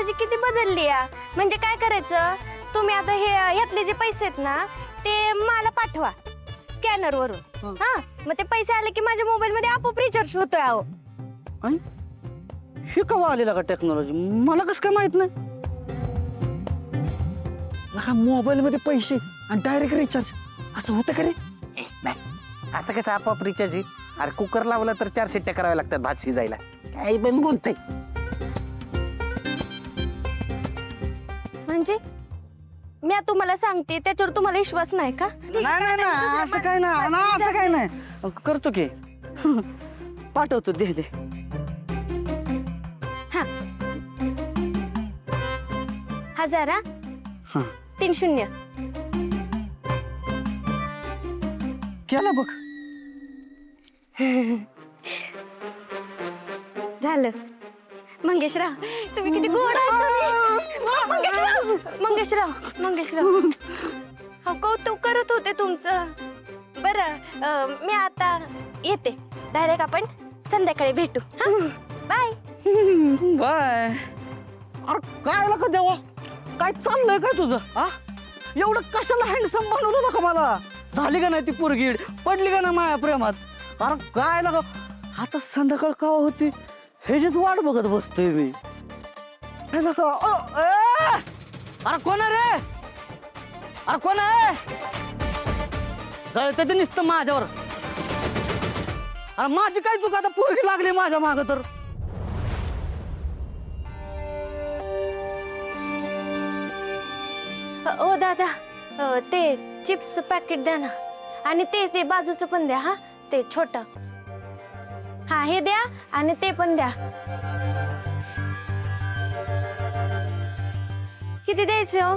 Technology किती बदलली आहे. म्हणजे काय करायचं, तुम्ही आता हे ह्यातले जे पैसे आहेत ना ते मला पाठवा स्कॅनर वरून. हा मग ते पैसे आले की माझ्या मोबाईल मध्ये आपोआप रिचार्ज होतोय. अहो हे कवा आलेला का टेक्नॉलॉजी, मला कसं काय माहित नाही. मोबाईल मध्ये पैसे आणि डायरेक्ट रिचार्ज असं होतं का रे? नाही असं कसं आपोआप रिचार्ज होईल. अरे कुकर लावला तर 4 शिट्ट्या कराव्या लागतात भात शिजायला. काही पण बोलतंय. म्हणजे मी आता तुम्हाला सांगते त्याच्यावर तुम्हाला विश्वास नाही का? नाही नाही असं काय नाही ना, असं काय नाही. करतो की पाठवतो. दे दे. हा 1000 हा 30. केला बघ. झालं. मंगेशराव तुम्ही किती गोड आहात. मंगेशराव हो कौतुक करत होते तुमचं. बरं मी आता येते. डायरेक्ट आपण संध्याकाळी भेटू. Bye bye. अरे काय का देवा, काय चाललंय काय तुझं? हा एवढं कशाला हँडसम बनवलं नका मला. झाली का नाही ती पोरगी, पडली का ना माया प्रेमात. अरे काय लगा आता संध्याकाळ का होती ह्याचीच वाट बघत बसतोय मी. अरे कोण आहे रे? अरे कोण आहे? जळतं ते नुसतं माझ्यावर. अरे माझी काय चूक, आता पोरगी लागली माझ्या माग तर. ओ दादा ते चिप्स पॅकेट द्या ना. आणि ते बाजूचं पण द्या. हा ते छोट. हा हे द्या आणि ते पण द्या. किती द्यायचे हो?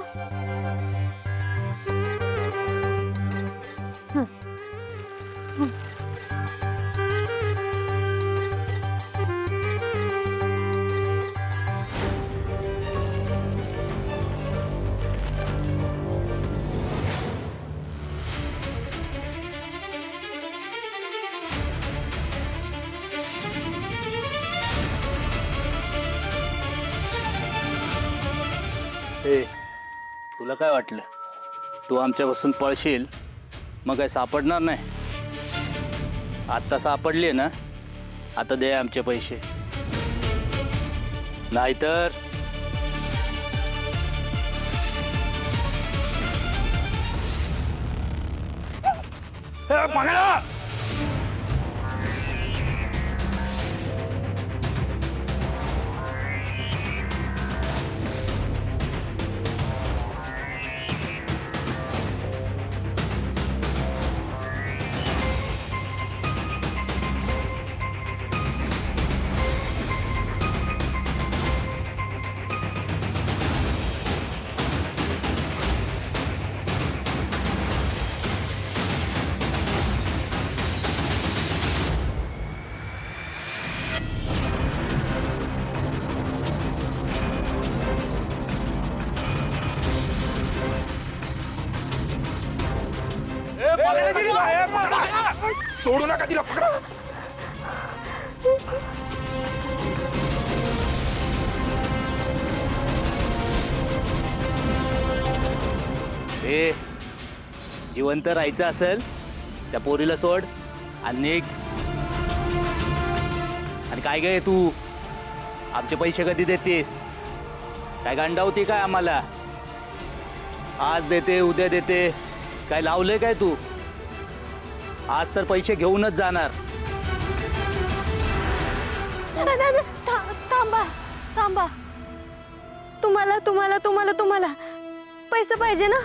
तुला काय वाटलं तू आमच्यापासून पळशील मग काय सापडणार नाही. आत्ता सापडले ना, आता दे आमचे पैसे, नाहीतर सोडू नका तिला, पकडा. जिवंत राहायचं असेल त्या पोरीला सोड आणि निघ. आणि काय गे तू आमचे पैसे कधी देतेस? काय गांडावती काय आम्हाला? आज देते उद्या देते, काय लावलंय काय तू? आज तर पैसे घेऊनच जाणार. थांबा. तुम्हाला पैसे पाहिजे ना?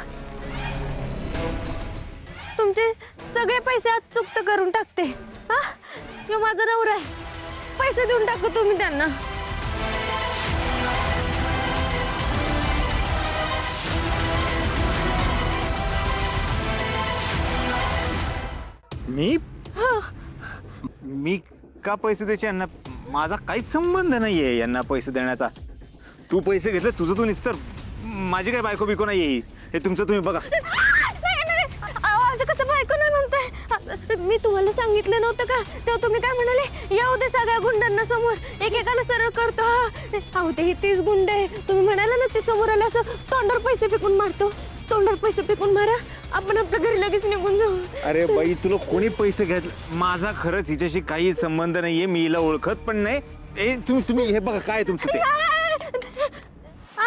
तुमचे सगळे पैसे आज चुकत करून टाकते. हा यो माझा नवरा आहे. पैसे देऊन टाकू तुम्ही त्यांना. मी का पैसे द्यायचे यांना? माझा काहीच संबंध नाहीये यांना पैसे देण्याचा. तू पैसे घेतले तुझं तू निस्तर, माझी काय बायको बिको नाही. हे तुमचं तुम्ही बघा. असं कसं बायको नाही म्हणताय? मी तुम्हाला सांगितलं नव्हतं का तेव्हा तुम्ही काय म्हणाले येऊ दे सगळ्या गुंडांना समोर एकेकाला सरळ करतो हा अहो ते 30 गुंड आहे तुम्ही म्हणाला ना ते समोर आले असं तोंडावर पैसे फेकून मारतो तोंडावर पैसे फेकून मारा आपण आपल्या घरी लगेच निघून जाऊ अरे बाई तुला कोणी पैसे घेतले माझा खरंच हिच्याशी काही संबंध नाहीये मी हिला ओळखत पण नाही ए तुम्ही हे बघा काय तुमचं ते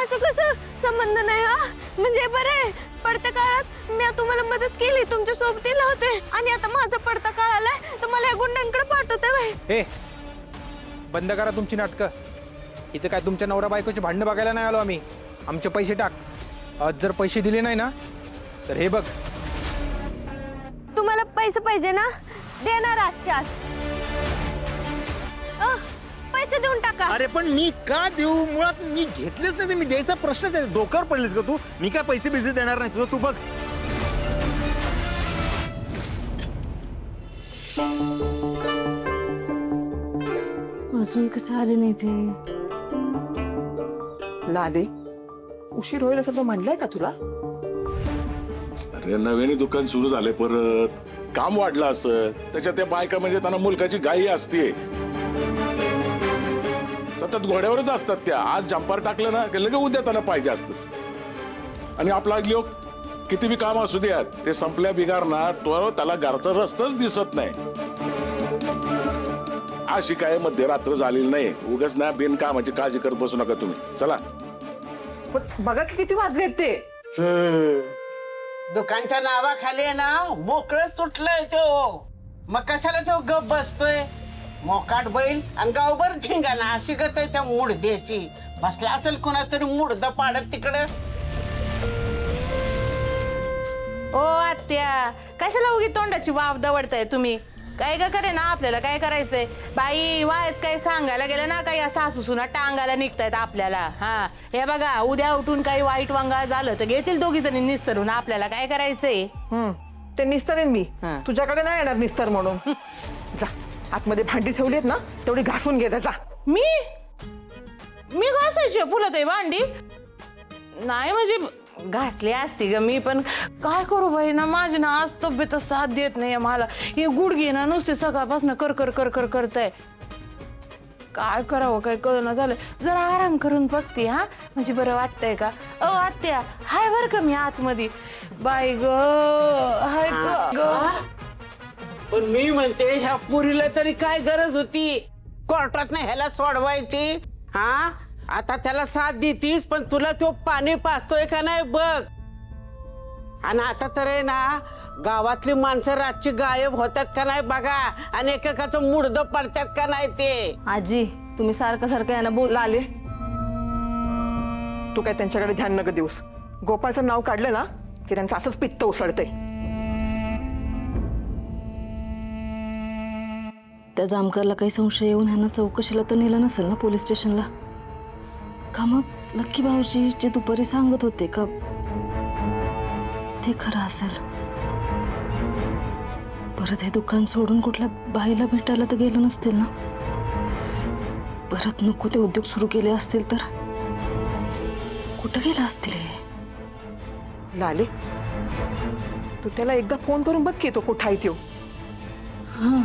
असं कसं संबंध नाही हा म्हणजे बरं पडत्या काळात मी तुम्हाला मदत केली तुमच्या सोबतीला होते आणि आता माझा पडता काळ आलाय तर मला या गुंडांकडे पाठवते बाई हे बंद करा तुमची नाटकं. इथं काय तुमच्या नवरा बायकोची भांडणं बघायला नाही आलो आम्ही. आमचे पैसे टाक. आज जर पैसे दिले नाही ना तर हे बघ. तुम्हाला पैसे पाहिजे ना देणार आजच्या आज पैसे देऊन टाका अरे पण मी का देऊ मुळात मी घेतलेच नाही ते मी द्यायचा प्रश्नच आहे डोक्यावर पडलीस का तू मी काय पैसे बिसे देणार नाही तुझं तू बघ अजून कसं आले नाही ते लाले उशीर होईल असं तो म्हणलंय का तुला? अरे नव्याने दुकान सुरू झाले परत काम वाढलं असं त्याच्यात त्या बायका म्हणजे त्यांना मुलकाची गाई असते सतत घोड्यावरच असतात त्या आज जंपार टाकलं ना की लगे उद्या त्यांना पाहिजे असतं आणि आपला लोक किती बी काम असू द्यात ते संपल्या बिगार ना तो त्याला घरचा रस्ताच दिसत नाही अशी काय मध्यरात्र झालेली नाही उगाच ना बिनकामाची काळजी करत बसू नका तुम्ही चला पण बघा की किती वाजलेत ते. दुकानच्या नावाखाली आहे ना मोकळं सुटलंय तो मग कशाला तो गप बसतोय मोकाट बैल आणि गावभर झिंगाणा अशी गत आहे त्या मुडद्याची बसला असेल कोणाच तरी मुडदा पाडत तिकडं. ओ आत्या कशाला उगी तोंडाची वाफ दवडताय तुम्ही काय का करे ना आपल्याला काय करायचंय बाई वायच काय सांगायला गेलं ना काही असं सासूसुना टांगायला निघतायत आपल्याला हा हे बघा उद्या उठून काही वाईट वांगा झालं तर घेतील दोघी जणी निस्तरून आपल्याला काय करायचंय ते निस्तरेन मी तुझ्याकडे नाही येणार निस्तर म्हणून. जा आतमध्ये भांडी ठेवलीत ना तेवढी घासून घे जा. मी घासायची फुलं ते भांडी नाही म्हणजे घासली असती ग मी पण काय करू बाई ना माझी ना आज तब्येत साथ देत नाही मला हे गुडघे ना नुसते सकाळपासून कर कर कर कर करताय काय करावं काय कळना झालं जरा आराम करून बघते हा म्हणजे बरं वाटतंय का ओ आत्या हाय बर का मी आतमध्ये बाई ग हाय ग पण मी म्हणते ह्या पुरीला तरी काय गरज होती कोर्टात नाही ह्याला सोडवायची हा आता त्याला साथ देतीस पण तुला तो पाणी पाचतोय का नाही बघ आणि आता तर आहे ना गावातली माणसं रातची गायब होतात का नाही बघा आणि एकेकाचं मुडदं पडतात का नाही ते. आजी तुम्ही सारखं सारखं यांना बोल लाले तू काय त्यांच्याकडे ध्यान नका दिवस गोपाळचं नाव काढलं ना की त्यांचं असंच पित्त उसळतंय. त्या जामकरला काही संशय येऊन ह्यांना चौकशीला तर नेलं नसेल ना पोलीस स्टेशनला का मग लक्की भाऊजी जे दुपारी सांगत होते का ते खरं असेल परत हे दुकान सोडून कुठल्या बाईला भेटायला तर गेलं नसतील ना परत नको ते उद्योग सुरू केले असतील तर कुठं गेले असतील हे लाले तू त्याला एकदा फोन करून बघ की तो कुठं आहे तो. हां